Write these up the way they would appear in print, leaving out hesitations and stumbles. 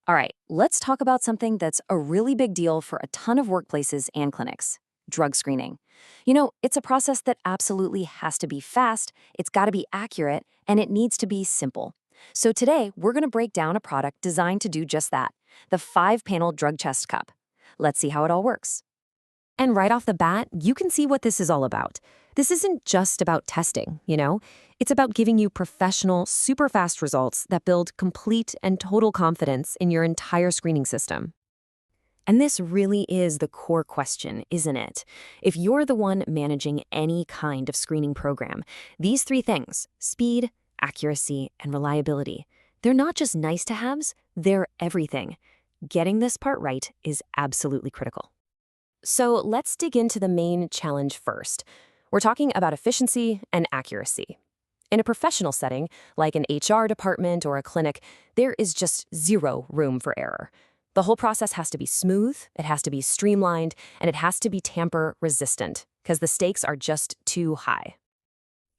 All right, let's talk about something that's a really big deal for a ton of workplaces and clinics: drug screening. It's a process that absolutely has to be fast, it's got to be accurate, and it needs to be simple. So today, we're going to break down a product designed to do just that: the 5-panel drug test cup. Let's see how it all works. And right off the bat, you can see what this is all about. This isn't just about testing. It's about giving you professional, super fast results that build complete and total confidence in your entire screening system. And this really is the core question, isn't it? If you're the one managing any kind of screening program, these three things, speed, accuracy, and reliability, they're not just nice to haves, they're everything. Getting this part right is absolutely critical. So let's dig into the main challenge first. We're talking about efficiency and accuracy. In a professional setting, like an HR department or a clinic, there is just zero room for error. The whole process has to be smooth, it has to be streamlined, and it has to be tamper-resistant, because the stakes are just too high.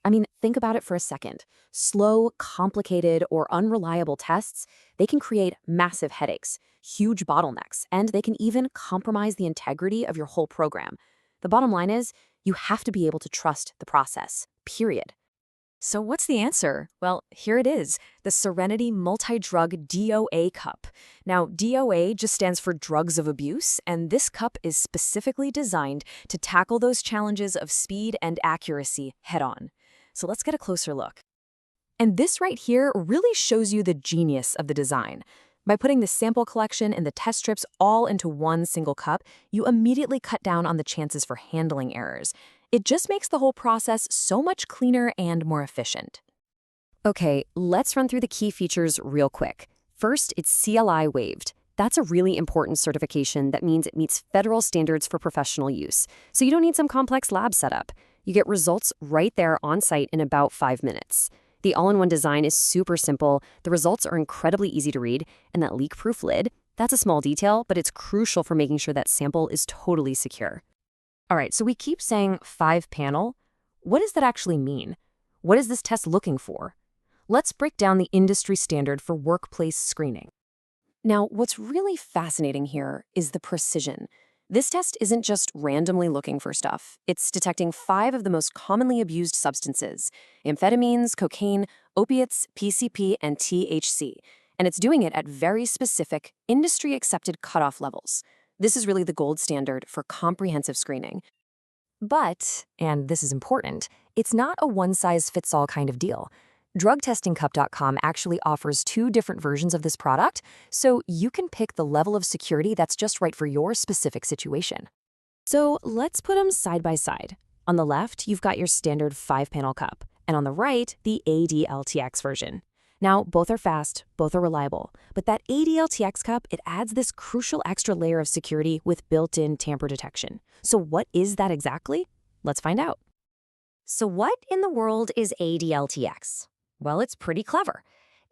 I mean, think about it for a second. Slow, complicated, or unreliable tests, they can create massive headaches, huge bottlenecks, and they can even compromise the integrity of your whole program. The bottom line is, you have to be able to trust the process, period. So what's the answer? Well, here it is, the Serenity Multi-Drug DOA Cup. Now, DOA just stands for drugs of abuse, and this cup is specifically designed to tackle those challenges of speed and accuracy head-on. So let's get a closer look. And this right here really shows you the genius of the design. By putting the sample collection and the test strips all into one single cup, you immediately cut down on the chances for handling errors. It just makes the whole process so much cleaner and more efficient. Okay, let's run through the key features real quick. First, it's CLI waived. That's a really important certification that means it meets federal standards for professional use. So you don't need some complex lab setup. You get results right there on site in about 5 minutes. The all-in-one design is super simple, the results are incredibly easy to read, and that leak-proof lid, that's a small detail, but it's crucial for making sure that sample is totally secure. All right, so we keep saying 5-panel. What does that actually mean? What is this test looking for? Let's break down the industry standard for workplace screening. Now, what's really fascinating here is the precision. This test isn't just randomly looking for stuff. It's detecting 5 of the most commonly abused substances: amphetamines, cocaine, opiates, PCP, and THC. And it's doing it at very specific, industry-accepted cutoff levels. This is really the gold standard for comprehensive screening. But, and this is important, it's not a one-size-fits-all kind of deal. DrugTestingCup.com actually offers 2 different versions of this product, so you can pick the level of security that's just right for your specific situation. So let's put them side by side. On the left, you've got your standard 5-panel cup, and on the right, the ADLTX version. Now, both are fast, both are reliable, but that ADLTX cup, it adds this crucial extra layer of security with built-in tamper detection. So what is that exactly? Let's find out. So what in the world is ADLTX? Well, it's pretty clever.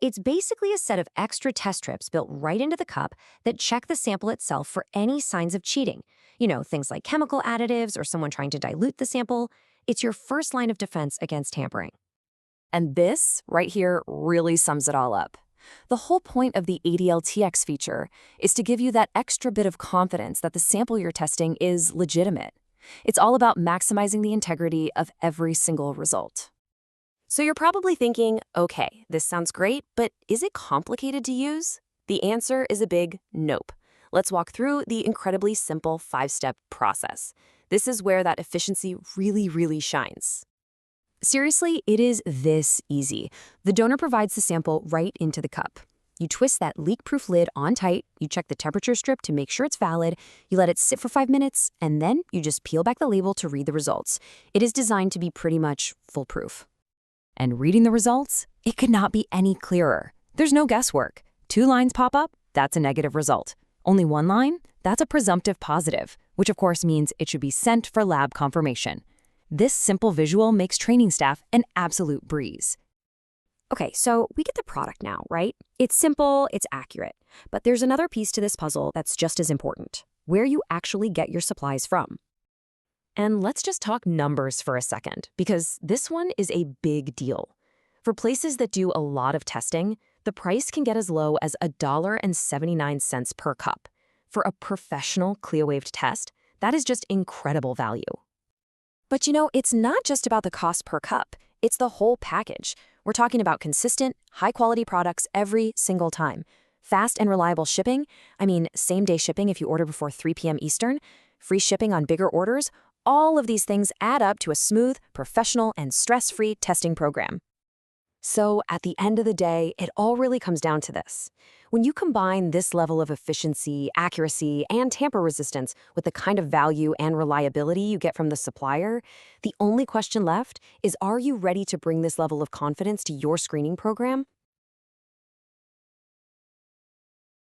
It's basically a set of extra test strips built right into the cup that check the sample itself for any signs of cheating. Things like chemical additives or someone trying to dilute the sample. It's your first line of defense against tampering. And this, right here, really sums it all up. The whole point of the ADLTX feature is to give you that extra bit of confidence that the sample you're testing is legitimate. It's all about maximizing the integrity of every single result. So you're probably thinking, okay, this sounds great, but is it complicated to use? The answer is a big nope. Let's walk through the incredibly simple 5-step process. This is where that efficiency really shines. Seriously, it is this easy. The donor provides the sample right into the cup. You twist that leak-proof lid on tight, you check the temperature strip to make sure it's valid, you let it sit for 5 minutes, and then you just peel back the label to read the results. It is designed to be pretty much foolproof. And reading the results, it could not be any clearer. There's no guesswork. 2 lines pop up, that's a negative result. Only 1 line, that's a presumptive positive, which of course means it should be sent for lab confirmation. This simple visual makes training staff an absolute breeze. Okay, so we get the product now, right? It's simple, it's accurate. But there's another piece to this puzzle that's just as important: where you actually get your supplies from. And let's just talk numbers for a second, because this one is a big deal. For places that do a lot of testing, The price can get as low as $1.79 per cup. For a professional CLIA waived test, that is just incredible value. But it's not just about the cost per cup. It's the whole package. We're talking about consistent, high-quality products every single time. Fast and reliable shipping, same-day shipping if you order before 3 p.m. Eastern, free shipping on bigger orders, all of these things add up to a smooth, professional, and stress-free testing program. So at the end of the day, it all really comes down to this. When you combine this level of efficiency, accuracy, and tamper resistance with the kind of value and reliability you get from the supplier, the only question left is, are you ready to bring this level of confidence to your screening program?